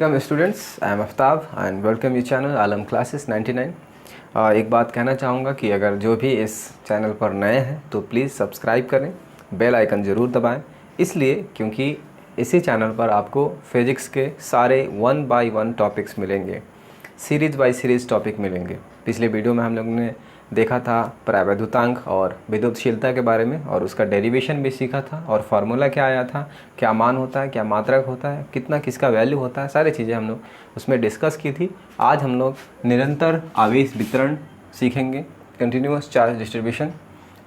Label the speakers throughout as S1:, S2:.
S1: Welcome students, I am Aftab and welcome you channel Alam classes 99। एक बात कहना चाहूँगा कि अगर जो भी इस चैनल पर नए हैं तो प्लीज़ सब्सक्राइब करें, बेल आइकन ज़रूर दबाएं। इसलिए क्योंकि इसी चैनल पर आपको फिज़िक्स के सारे 1 बाय 1 टॉपिक्स मिलेंगे, सीरीज़ बाय सीरीज़ टॉपिक मिलेंगे। पिछले वीडियो में हम लोगों ने देखा था प्रावैद्युतांक और विद्युतशीलता के बारे में, और उसका डेरिवेशन भी सीखा था, और फार्मूला क्या आया था, क्या मान होता है, क्या मात्रक होता है, कितना किसका वैल्यू होता है, सारी चीज़ें हम लोग उसमें डिस्कस की थी। आज हम लोग निरंतर आवेश वितरण सीखेंगे, कंटिन्यूअस चार्ज डिस्ट्रीब्यूशन,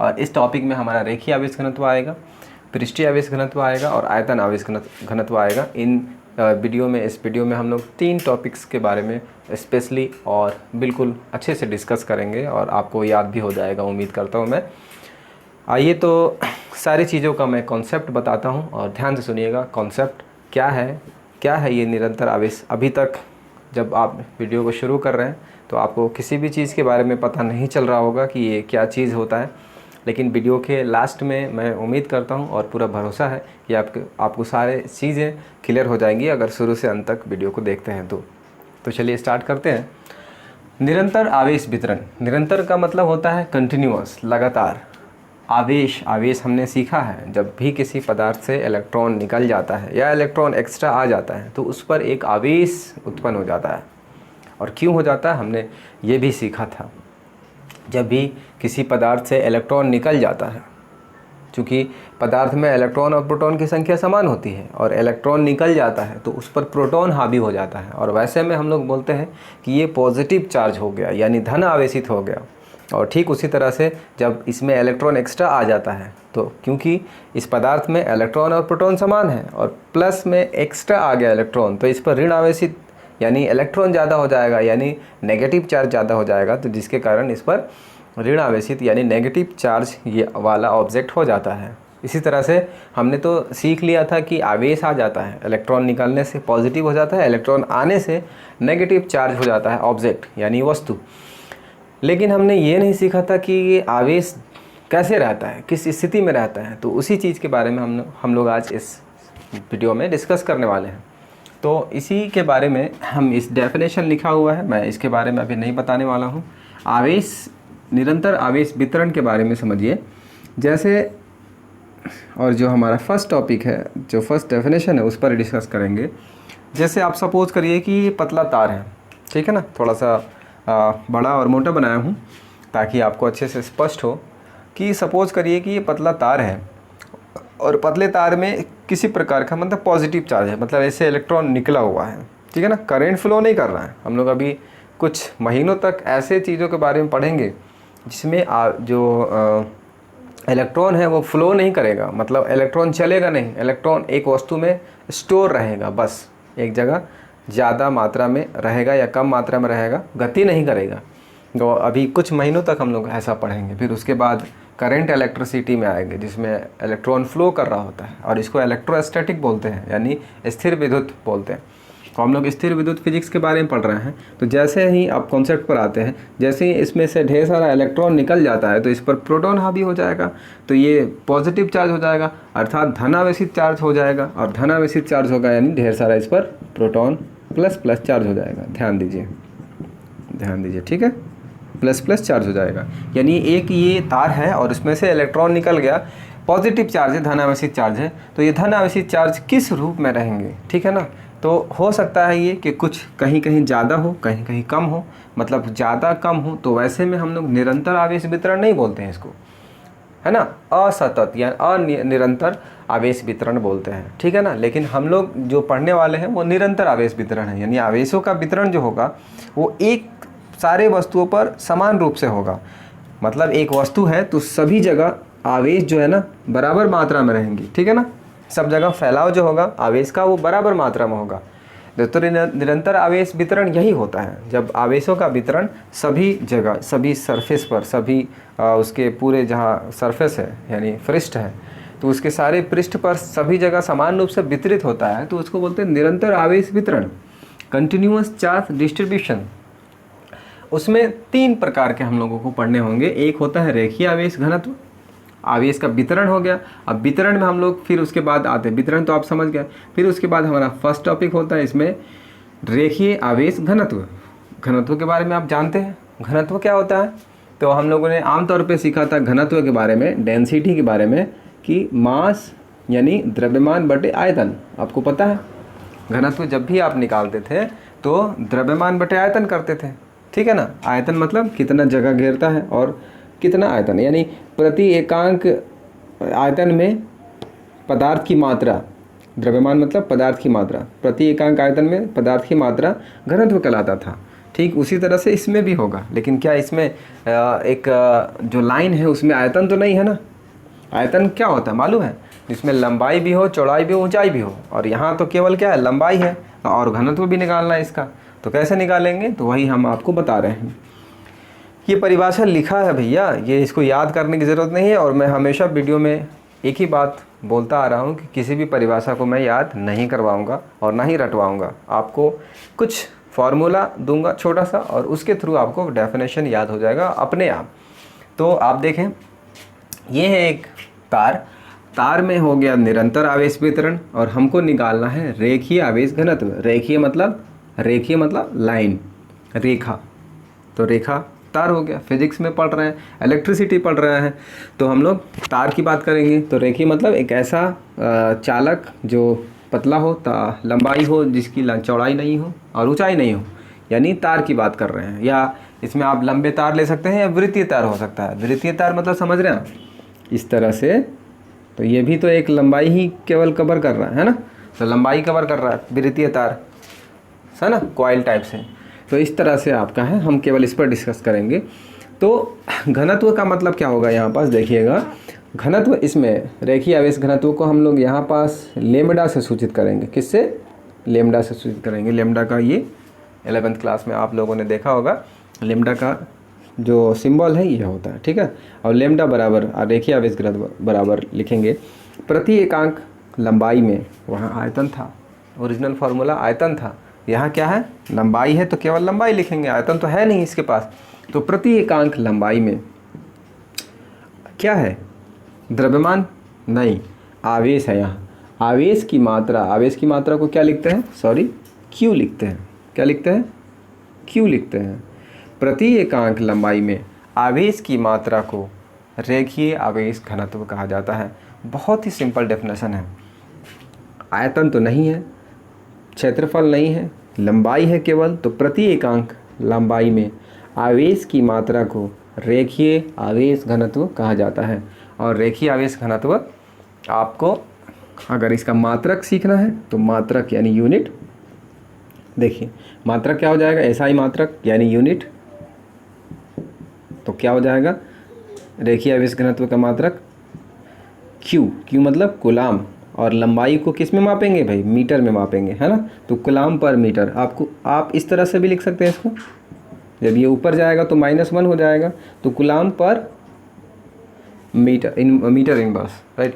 S1: और इस टॉपिक में हमारा रेखीय आवेश घनत्व आएगा, पृष्ठीय आवेश घनत्व आएगा और आयतन आवेश घनत्व आएगा। इस वीडियो में हम लोग 3 टॉपिक्स के बारे में स्पेशली और बिल्कुल अच्छे से डिस्कस करेंगे, और आपको याद भी हो जाएगा उम्मीद करता हूँ मैं। आइए तो सारी चीज़ों का मैं कॉन्सेप्ट बताता हूँ और ध्यान से सुनिएगा। कॉन्सेप्ट क्या है ये निरंतर आवेश। अभी तक जब आप वीडियो को शुरू कर रहे हैं तो आपको किसी भी चीज़ के बारे में पता नहीं चल रहा होगा कि ये क्या चीज़ होता है, लेकिन वीडियो के लास्ट में मैं उम्मीद करता हूं और पूरा भरोसा है कि आपको सारे चीज़ें क्लियर हो जाएंगी अगर शुरू से अंत तक वीडियो को देखते हैं तो चलिए स्टार्ट करते हैं। निरंतर आवेश वितरण। निरंतर का मतलब होता है कंटिन्यूअस, लगातार। आवेश हमने सीखा है, जब भी किसी पदार्थ से इलेक्ट्रॉन निकल जाता है या इलेक्ट्रॉन एक्स्ट्रा आ जाता है तो उस पर एक आवेश उत्पन्न हो जाता है। और क्यों हो जाता है हमने ये भी सीखा था। जब भी किसी पदार्थ से इलेक्ट्रॉन निकल जाता है, चूँकि पदार्थ में इलेक्ट्रॉन और प्रोटॉन की संख्या समान होती है, और इलेक्ट्रॉन निकल जाता है तो उस पर प्रोटॉन हावी हो जाता है, और वैसे में हम लोग बोलते हैं कि ये पॉजिटिव चार्ज हो गया, यानी धन आवेशित हो गया। और ठीक उसी तरह से जब इसमें इलेक्ट्रॉन एक्स्ट्रा आ जाता है तो क्योंकि इस पदार्थ में इलेक्ट्रॉन और प्रोटॉन समान है और प्लस में एक्स्ट्रा आ गया इलेक्ट्रॉन, तो इस पर ऋण आवेशित यानी इलेक्ट्रॉन ज़्यादा हो जाएगा, यानी नेगेटिव चार्ज ज़्यादा हो जाएगा, तो जिसके कारण इस पर ऋण आवेशित यानी नेगेटिव चार्ज ये वाला ऑब्जेक्ट हो जाता है। इसी तरह से हमने तो सीख लिया था कि आवेश आ जाता है, इलेक्ट्रॉन निकलने से पॉजिटिव हो जाता है, इलेक्ट्रॉन आने से नेगेटिव चार्ज हो जाता है ऑब्जेक्ट यानी वस्तु। लेकिन हमने ये नहीं सीखा था कि ये आवेश कैसे रहता है, किस स्थिति में रहता है। तो उसी चीज़ के बारे में हम लोग आज इस वीडियो में डिस्कस करने वाले हैं। तो इसी के बारे में हम इस डेफिनेशन लिखा हुआ है, मैं इसके बारे में अभी नहीं बताने वाला हूँ। निरंतर आवेश वितरण के बारे में समझिए जैसे, और जो हमारा फर्स्ट टॉपिक है, जो फर्स्ट डेफिनेशन है, उस पर डिस्कस करेंगे। जैसे आप सपोज करिए कि ये पतला तार है, ठीक है ना, थोड़ा सा बड़ा और मोटा बनाया हूँ ताकि आपको अच्छे से स्पष्ट हो कि सपोज करिए कि ये पतला तार है और पतले तार में किसी प्रकार का मतलब पॉजिटिव चार्ज है, मतलब ऐसे इलेक्ट्रॉन निकला हुआ है, ठीक है ना, करंट फ्लो नहीं कर रहा है। हम लोग अभी कुछ महीनों तक ऐसे चीज़ों के बारे में पढ़ेंगे जिसमें जो इलेक्ट्रॉन है वो फ्लो नहीं करेगा, मतलब इलेक्ट्रॉन चलेगा नहीं, इलेक्ट्रॉन एक वस्तु में स्टोर रहेगा, बस एक जगह ज़्यादा मात्रा में रहेगा या कम मात्रा में रहेगा, गति नहीं करेगा। तो अभी कुछ महीनों तक हम लोग ऐसा पढ़ेंगे। फिर उसके बाद करंट इलेक्ट्रिसिटी में आएंगे जिसमें इलेक्ट्रॉन फ्लो कर रहा होता है, और इसको इलेक्ट्रोस्टैटिक बोलते हैं यानी स्थिर विद्युत बोलते हैं। तो हम लोग स्थिर विद्युत फिजिक्स के बारे में पढ़ रहे हैं। तो जैसे ही आप कॉन्सेप्ट पर आते हैं, जैसे ही इसमें से ढेर सारा इलेक्ट्रॉन निकल जाता है तो इस पर प्रोटॉन हावी हो जाएगा, तो ये पॉजिटिव चार्ज हो जाएगा, अर्थात धनावेशित चार्ज हो जाएगा, और धनावेशित चार्ज होगा यानी ढेर सारा इस पर प्रोटॉन प्लस प्लस चार्ज हो जाएगा। ध्यान दीजिए, ठीक है, प्लस प्लस चार्ज हो जाएगा। यानी एक ये तार है और इसमें से इलेक्ट्रॉन निकल गया, पॉजिटिव चार्ज है, धनावेशित चार्ज है, तो ये धनावेशित चार्ज किस रूप में रहेंगे, ठीक है ना। तो हो सकता है ये कि कुछ कहीं कहीं ज़्यादा हो, कहीं कहीं कम हो, मतलब ज़्यादा कम हो, तो वैसे में हम लोग निरंतर आवेश वितरण नहीं बोलते हैं इसको, है ना, असतत या अनिरंतर आवेश वितरण बोलते हैं, ठीक है ना। लेकिन हम लोग जो पढ़ने वाले हैं वो निरंतर आवेश वितरण है, यानी आवेशों का वितरण जो होगा वो एक सारे वस्तुओं पर समान रूप से होगा। मतलब एक वस्तु है तो सभी जगह आवेश जो है ना बराबर मात्रा में रहेंगी, ठीक है ना, सब जगह फैलाव जो होगा आवेश का वो बराबर मात्रा में होगा। तो निरंतर आवेश वितरण यही होता है, जब आवेशों का वितरण सभी जगह, सभी सरफेस पर, सभी उसके पूरे जहाँ सरफेस है यानी पृष्ठ है, तो उसके सारे पृष्ठ पर सभी जगह समान रूप से वितरित होता है, तो उसको बोलते हैं निरंतर आवेश वितरण, कंटिन्यूअस चार्ज डिस्ट्रीब्यूशन। उसमें 3 प्रकार के हम लोगों को पढ़ने होंगे। एक होता है रेखीय आवेश घनत्व, आवेश का वितरण हो गया। अब वितरण में हम लोग फिर उसके बाद आते हैं, वितरण तो आप समझ गए। फिर उसके बाद हमारा फर्स्ट टॉपिक होता है इसमें रेखीय आवेश घनत्व, घनत्व के बारे में आप जानते हैं घनत्व क्या होता है। तो हम लोगों ने आमतौर पे सीखा था घनत्व के बारे में, डेंसिटी के बारे में, कि मास यानी द्रव्यमान बटे आयतन। आपको पता है घनत्व जब भी आप निकालते थे तो द्रव्यमान बटे आयतन करते थे, ठीक है ना। आयतन मतलब कितना जगह घेरता है और कितना आयतन, यानी प्रति एकांक आयतन में पदार्थ की मात्रा, द्रव्यमान मतलब पदार्थ की मात्रा, प्रति एकांक आयतन में पदार्थ की मात्रा घनत्व कहलाता था। ठीक उसी तरह से इसमें भी होगा, लेकिन क्या इसमें एक जो लाइन है उसमें आयतन तो नहीं है ना। आयतन क्या होता है मालूम है, जिसमें लंबाई भी हो, चौड़ाई भी हो, ऊंचाई भी हो, और यहाँ तो केवल क्या है, लंबाई है, और घनत्व भी निकालना है इसका। तो कैसे निकालेंगे, तो वही हम आपको बता रहे हैं। ये परिभाषा लिखा है भैया, ये इसको याद करने की ज़रूरत नहीं है। और मैं हमेशा वीडियो में एक ही बात बोलता आ रहा हूँ कि किसी भी परिभाषा को मैं याद नहीं करवाऊँगा और ना ही रटवाऊँगा। आपको कुछ फार्मूला दूंगा छोटा सा, और उसके थ्रू आपको डेफिनेशन याद हो जाएगा अपने आप। तो आप देखें, ये है एक तार, तार में हो गया निरंतर आवेश वितरण, और हमको निकालना है रेखीय आवेश घनत्व। रेखीय मतलब लाइन, रेखा। तो रेखा तार हो गया। फिजिक्स में पढ़ रहे हैं, इलेक्ट्रिसिटी पढ़ रहे हैं, तो हम लोग तार की बात करेंगे। तो रेखीय मतलब एक ऐसा चालक जो पतला हो, लंबाई हो, जिसकी चौड़ाई नहीं हो और ऊंचाई नहीं हो, यानी तार की बात कर रहे हैं। या इसमें आप लंबे तार ले सकते हैं या वृत्तीय तार हो सकता है। वृत्तीय तार मतलब समझ रहे हैं इस तरह से, तो ये भी तो एक लंबाई ही केवल कवर कर रहा है ना, तो लंबाई कवर कर रहा है वृत्तीय तार, है ना, कॉइल टाइप से। तो इस तरह से आपका है, हम केवल इस पर डिस्कस करेंगे। तो घनत्व का मतलब क्या होगा, यहाँ पास देखिएगा, घनत्व इसमें रेखीय आवेश घनत्व को हम लोग यहाँ पास लेमडा से सूचित करेंगे। किससे, लेमडा से सूचित करेंगे। लेमडा का ये 11th क्लास में आप लोगों ने देखा होगा, लेमडा का जो सिंबल है ये होता है, ठीक है। और लेमडा बराबर रेखीय आवेश घनत्व बराबर लिखेंगे प्रति एकांक लंबाई में, वहाँ आयतन था, ओरिजिनल फार्मूला आयतन था, यहाँ क्या है, लंबाई है, तो केवल लंबाई लिखेंगे, आयतन तो है नहीं इसके पास। तो प्रति एकांक लंबाई में क्या है, द्रव्यमान नहीं, आवेश है। यहाँ आवेश की मात्रा, आवेश की मात्रा को क्या लिखते हैं, सॉरी क्यू लिखते हैं। क्या लिखते हैं, क्यू लिखते हैं। प्रति एकांक लंबाई में आवेश की मात्रा को रेखीय आवेश घनत्व कहा जाता है। बहुत ही सिंपल डेफिनेशन है। आयतन तो नहीं है, क्षेत्रफल नहीं है, लंबाई है केवल, तो प्रति एकांक लंबाई में आवेश की मात्रा को रेखीय आवेश घनत्व कहा जाता है। और रेखीय आवेश घनत्व आपको अगर इसका मात्रक सीखना है तो मात्रक यानी यूनिट, देखिए मात्रक क्या हो जाएगा, ऐसा ही मात्रक यानी यूनिट, तो क्या हो जाएगा, रेखीय आवेश घनत्व का मात्रक क्यू, क्यू मतलब कूलाम, और लंबाई को किस में मापेंगे भाई, मीटर में मापेंगे, है ना। तो कूलाम पर मीटर, आपको आप इस तरह से भी लिख सकते हैं इसको, जब ये ऊपर जाएगा तो -1 हो जाएगा, तो कूलाम पर मीटर, मीटर इनवर्स, राइट।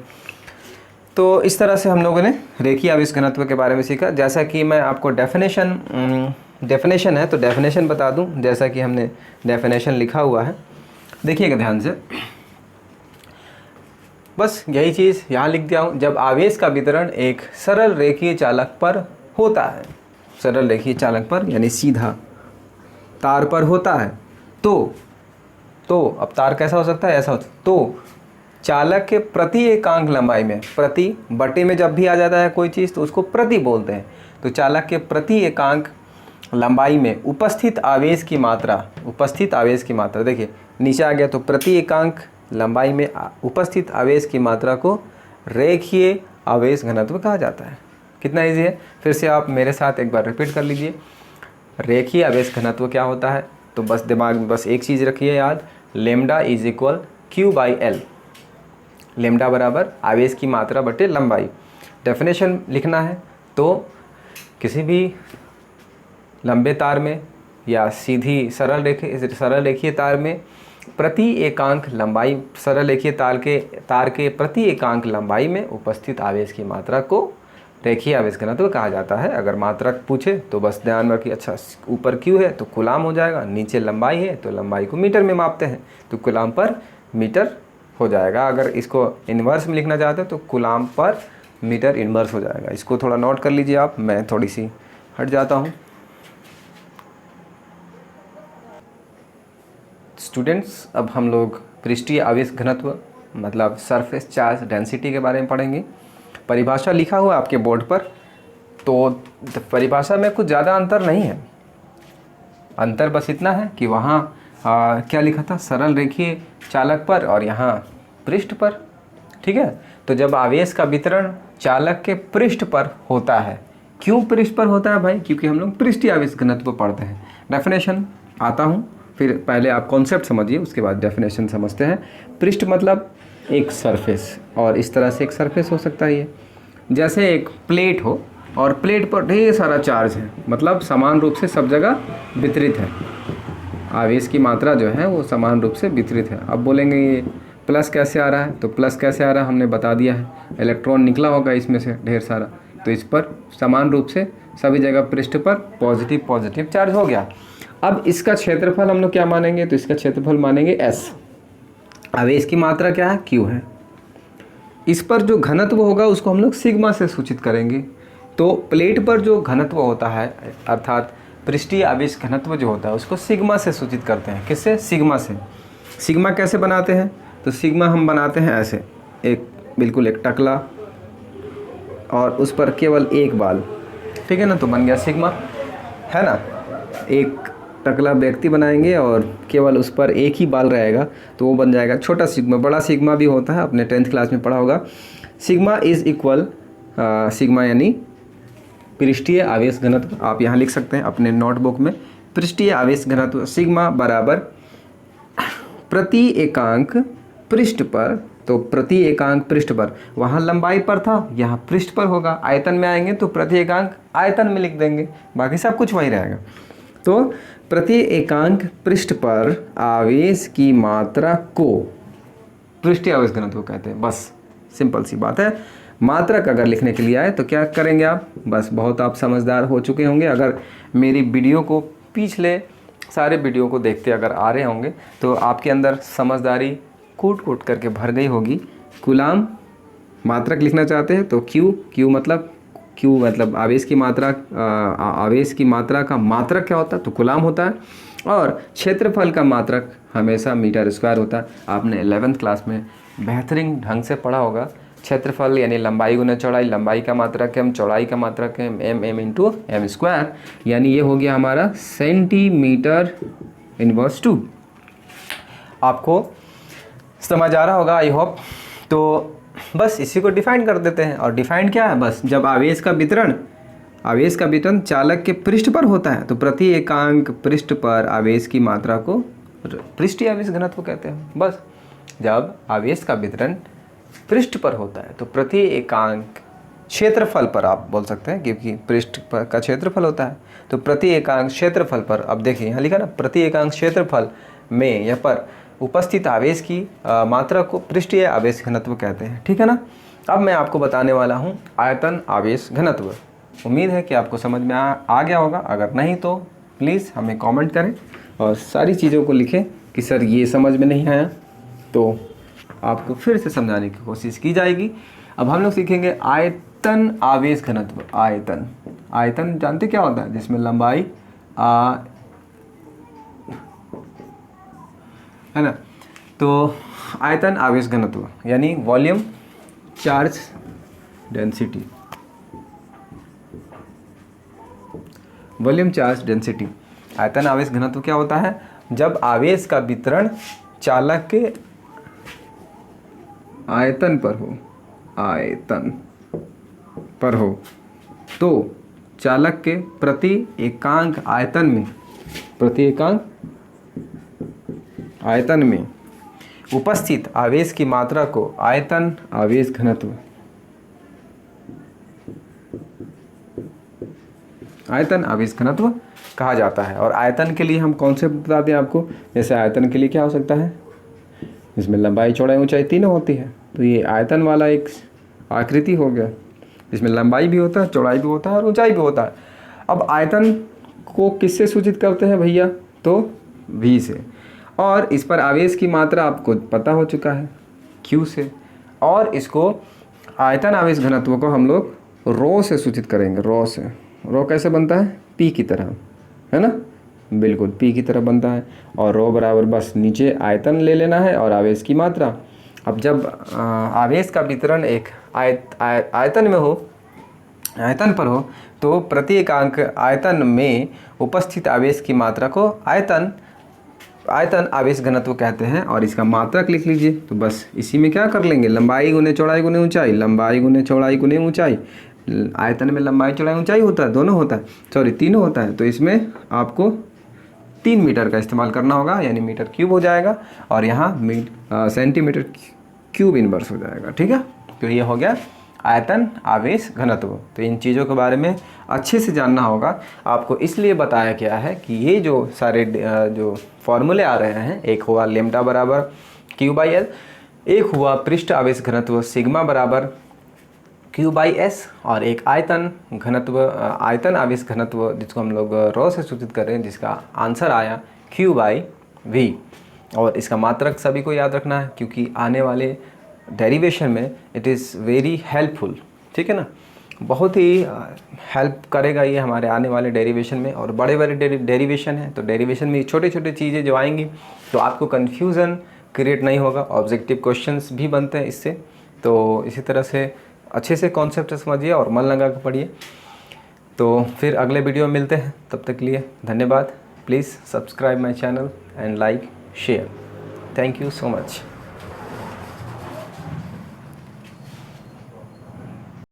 S1: तो इस तरह से हम लोगों ने रेखीय आवेश घनत्व के बारे में सीखा। जैसा कि मैं आपको डेफिनेशन है तो डेफिनेशन बता दूं, जैसा कि हमने डेफिनेशन लिखा हुआ है, देखिएगा ध्यान से, बस यही चीज़ यहाँ लिख दिया हूँ। जब आवेश का वितरण एक सरल रेखीय चालक पर होता है, सरल रेखीय चालक पर यानी सीधा तार पर होता है, तो अब तार कैसा हो सकता है, ऐसा हो, तो चालक के प्रति एकांक लंबाई में, प्रति बटे में जब भी आ जाता है कोई चीज़ तो उसको प्रति बोलते हैं। तो चालक के प्रति एकांक लंबाई में उपस्थित आवेश की मात्रा, उपस्थित आवेश की मात्रा, देखिए नीचे आ गया, तो प्रति एकांक लंबाई में उपस्थित आवेश की मात्रा को रेखीय आवेश घनत्व कहा जाता है। कितना इजी है, फिर से आप मेरे साथ एक बार रिपीट कर लीजिए। रेखीय आवेश घनत्व क्या होता है, तो बस दिमाग में बस एक चीज़ रखिए याद, lambda is equal Q/L, lambda बराबर आवेश की मात्रा बटे लंबाई। डेफिनेशन लिखना है तो किसी भी लंबे तार में या सीधी सरल रेखीय तार में प्रति एकांक लंबाई, सरल रेखीय तार के प्रति एकांक लंबाई में उपस्थित आवेश की मात्रा को रेखीय आवेश घनत्व कहा जाता है। अगर मात्रक पूछे तो बस ध्यान रखिए, अच्छा ऊपर क्यू है तो कूलाम हो जाएगा, नीचे लंबाई है तो लंबाई को मीटर में मापते हैं तो कूलाम पर मीटर हो जाएगा। अगर इसको इन्वर्स में लिखना चाहते हैं तो कूलाम पर मीटर इन्वर्स हो जाएगा। इसको थोड़ा नोट कर लीजिए आप, मैं थोड़ी सी हट जाता हूँ। स्टूडेंट्स, अब हम लोग पृष्ठीय आवेश घनत्व मतलब सरफेस चार्ज डेंसिटी के बारे में पढ़ेंगे। परिभाषा लिखा हुआ आपके बोर्ड पर, तो परिभाषा में कुछ ज़्यादा अंतर नहीं है। अंतर बस इतना है कि वहाँ क्या लिखा था, सरल रेखीय चालक पर और यहाँ पृष्ठ पर। ठीक है, तो जब आवेश का वितरण चालक के पृष्ठ पर होता है, क्यों पृष्ठ पर होता है भाई? क्योंकि हम लोग पृष्ठीय आवेश घनत्व पढ़ते हैं। डेफिनेशन आता हूँ, फिर पहले आप कॉन्सेप्ट समझिए, उसके बाद डेफिनेशन समझते हैं। पृष्ठ मतलब एक सरफेस, और इस तरह से एक सरफेस हो सकता है ये, जैसे एक प्लेट हो और प्लेट पर ढेर सारा चार्ज है, मतलब समान रूप से सब जगह वितरित है। आवेश की मात्रा जो है वो समान रूप से वितरित है। अब बोलेंगे ये प्लस कैसे आ रहा है, तो प्लस कैसे आ रहा है हमने बता दिया है। इलेक्ट्रॉन निकला होगा इसमें से ढेर सारा, तो इस पर समान रूप से सभी जगह पृष्ठ पर पॉजिटिव पॉजिटिव चार्ज हो गया। अब इसका क्षेत्रफल हम लोग क्या मानेंगे, तो इसका क्षेत्रफल मानेंगे s। आवेश की मात्रा क्या है, q है। इस पर जो घनत्व होगा उसको हम लोग सिग्मा से सूचित करेंगे। तो प्लेट पर जो घनत्व होता है, अर्थात पृष्ठीय आवेश घनत्व जो होता है, उसको सिग्मा से सूचित करते हैं। किससे? सिग्मा से। सिग्मा कैसे बनाते हैं, तो सिग्मा हम बनाते हैं ऐसे, एक बिल्कुल एक टकला और उस पर केवल एक बाल, ठीक है ना, तो बन गया सिग्मा, है ना। एक टकला व्यक्ति बनाएंगे और केवल उस पर एक ही बाल रहेगा, तो वो बन जाएगा छोटा सिग्मा। बड़ा सिग्मा भी होता है, आपने 10th क्लास में पढ़ा होगा। सिग्मा इज इक्वल, सिग्मा यानी पृष्ठीय आवेश घनत्व, आप यहाँ लिख सकते हैं अपने नोटबुक में। पृष्ठीय आवेश घनत्व सिग्मा बराबर प्रति एकांक पृष्ठ पर, तो प्रति एकांक पृष्ठ पर, वहाँ लंबाई पर था, यहाँ पृष्ठ पर होगा। आयतन में आएंगे तो प्रति एकांक आयतन में लिख देंगे, बाकी सब कुछ वही रहेगा। तो प्रति एकांक पृष्ठ पर आवेश की मात्रा को पृष्ठीय आवेश घनत्व कहते हैं। बस सिंपल सी बात है। मात्रक अगर लिखने के लिए आए तो क्या करेंगे आप, बस बहुत आप समझदार हो चुके होंगे। अगर मेरी वीडियो को, पिछले सारे वीडियो को देखते अगर आ रहे होंगे तो आपके अंदर समझदारी कूट कूट करके भर गई होगी। कूलाम मात्रक लिखना चाहते हैं तो क्यू मतलब आवेश की मात्रा, आवेश की मात्रा का मात्रक क्या होता है, तो कूलाम होता है। और क्षेत्रफल का मात्रक हमेशा मीटर स्क्वायर होता है। आपने 11th क्लास में बेहतरीन ढंग से पढ़ा होगा। क्षेत्रफल यानी लंबाई गुना चौड़ाई, लंबाई का मात्रक है, चौड़ाई का मात्रक है m इंटू एम स्क्वायर, यानी ये हो गया हमारा सेंटीमीटर इनवर्स 2। आपको समझ आ रहा होगा आई होप। तो बस इसी को डिफाइन कर देते हैं। और डिफाइन क्या है, बस जब आवेश का वितरण चालक के पृष्ठ पर होता है तो प्रति एकांक पृष्ठ पर आवेश की मात्रा को पृष्ठीय आवेश घनत्व कहते हैं। बस जब आवेश का वितरण पृष्ठ पर होता है तो प्रति एकांक क्षेत्रफल पर, आप बोल सकते हैं क्योंकि पृष्ठ पर का क्षेत्रफल होता है, तो प्रति एकांक क्षेत्रफल पर, अब देखिए यहाँ लिखा ना, प्रति एकांक क्षेत्रफल में यहाँ पर उपस्थित आवेश की मात्रा को पृष्ठीय आवेश घनत्व कहते हैं। ठीक है ना। अब मैं आपको बताने वाला हूँ आयतन आवेश घनत्व। उम्मीद है कि आपको समझ में आ गया होगा। अगर नहीं तो प्लीज़ हमें कमेंट करें और सारी चीज़ों को लिखें कि सर ये समझ में नहीं आया, तो आपको फिर से समझाने की कोशिश की जाएगी। अब हम लोग सीखेंगे आयतन आवेश घनत्व। आयतन जानते क्या होता है, जिसमें लंबाई है ना। तो आयतन आवेश घनत्व यानी volume charge density. Volume charge density, आयतन आवेश घनत्व क्या होता है, जब आवेश का वितरण चालक के आयतन पर हो तो चालक के प्रति एकांक आयतन में उपस्थित आवेश की मात्रा को आयतन आवेश घनत्व कहा जाता है। और आयतन के लिए हम कौन से बताते हैं आपको, जैसे आयतन के लिए क्या हो सकता है, इसमें लंबाई चौड़ाई ऊंचाई तीनों होती है, तो ये आयतन वाला एक आकृति हो गया, जिसमें लंबाई भी होता है, चौड़ाई भी होता है और ऊंचाई भी होता है। अब आयतन को किससे सूचित करते हैं भैया, तो v से। और इस पर आवेश की मात्रा आपको पता हो चुका है, q से। और इसको आयतन आवेश घनत्व को हम लोग रो से सूचित करेंगे, रो से। रो कैसे बनता है, p की तरह, है ना। बिल्कुल P की तरह बनता है। और रो बराबर बस नीचे आयतन ले लेना है और आवेश की मात्रा। अब जब आवेश का वितरण एक आयतन में हो, आयतन पर हो, तो प्रति एकांक आयतन में उपस्थित आवेश की मात्रा को आयतन आवेश घनत्व कहते हैं। और इसका मात्रक लिख लीजिए। तो बस इसी में क्या कर लेंगे, लंबाई गुने चौड़ाई गुने ऊंचाई, लंबाई गुने चौड़ाई गुने ऊंचाई। आयतन में लंबाई चौड़ाई ऊंचाई होता है, दोनों होता है, सॉरी तीनों होता है। तो इसमें आपको 3 मीटर का इस्तेमाल करना होगा, यानी मीटर क्यूब हो जाएगा। और यहाँ सेंटीमीटर क्यूब इनवर्स हो जाएगा। ठीक है, तो ये हो गया आयतन आवेश घनत्व। तो इन चीज़ों के बारे में अच्छे से जानना होगा। आपको इसलिए बताया गया है कि ये जो सारे जो फॉर्मूले आ रहे हैं, एक हुआ लेम्डा बराबर Q/L, एक हुआ पृष्ठ आवेश घनत्व सिग्मा बराबर Q/S, और एक आयतन घनत्व आयतन आवेश घनत्व जिसको हम लोग रॉ से सूचित कर रहे हैं, जिसका आंसर आया Q/V। और इसका मात्रक सभी को याद रखना है, क्योंकि आने वाले डेरिवेशन में इट इज़ वेरी हेल्पफुल। ठीक है ना, बहुत ही हेल्प करेगा ये हमारे आने वाले डेरिवेशन में। और बड़े बड़े डेरिवेशन हैं, तो डेरिवेशन में छोटे छोटे चीज़ें जो आएंगी तो आपको कन्फ्यूज़न क्रिएट नहीं होगा। ऑब्जेक्टिव क्वेश्चंस भी बनते हैं इससे। तो इसी तरह से अच्छे से कॉन्सेप्ट समझिए और मन लगा कर पढ़िए। तो फिर अगले वीडियो में मिलते हैं, तब तक के लिए धन्यवाद। Please subscribe my channel and like share. Thank you so much.